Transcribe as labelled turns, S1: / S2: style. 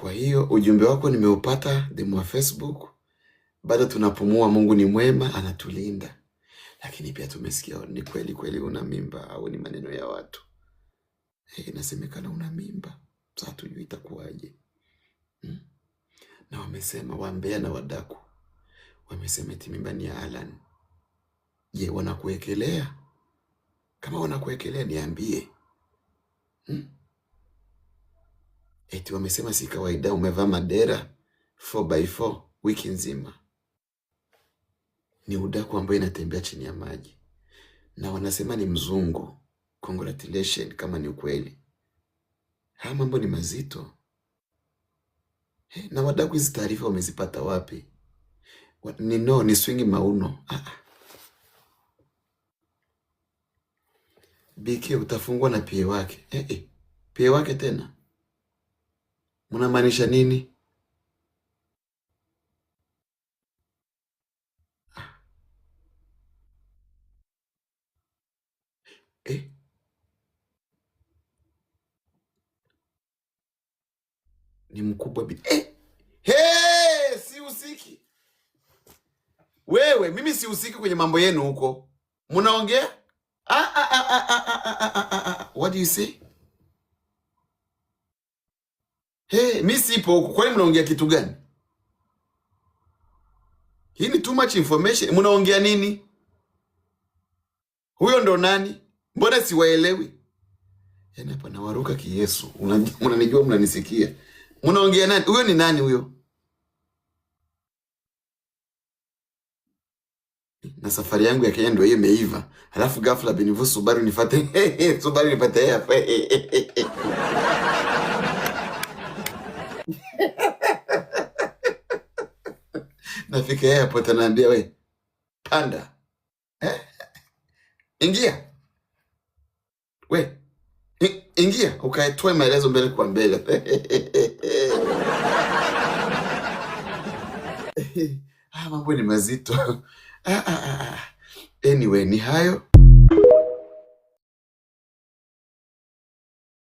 S1: Kwa hiyo ujumbe wako nimeupata, demu wa Facebook. Bado tunapumua, Mungu ni mwema, anatulinda. Lakini pia tumesikia ni kweli kweli una mimba au ni maneno ya watu. Inasemekana una mimba. Sasa tujui itakuwaje. Na wamesema wambea na wadaku. Wamesema eti mimba ni ya Alan. Je, wanakuwekelea? Kama wanakuwekelea niambie. Eti wamesema si kawaida umevaa madera 4x4 wiki nzima. Ni udaku ambayo inatembea chini ya maji. Na wanasema ni mzungu. Congratulations kama ni ukweli. Haya mambo ni mazito. Na wadaku hizi taarifa wamezipata wapi? Ni swingi mauno. BK utafungwa na pie wake. Pie wake tena? Mnamaanisha nini? Ni mkubwa si usiki. Wewe, mimi si usiki kwenye mambo yenu huko. Mnaongea? What do you say? Mimi sipo huko. Kwani mnaongea kitu gani? Hii ni too much information. Mnaongea nini? Huyo ndo nani? Mbona siwaelewi? Yaani hapa nawaruka kiyesu. Unanijua, mnanisikia. Mnaongea nani? Huyo ni nani huyo? Na safari yangu ya Kenya ndio hiyo imeiva. Halafu ghafla binivu Subaru nifate. Subaru nipate hapa. Nafika airport anaambia we panda. Ingia. We ingia ukaetoe maelezo mbele kwa mbele. Mambo ni mazito. Anyway, ni hayo.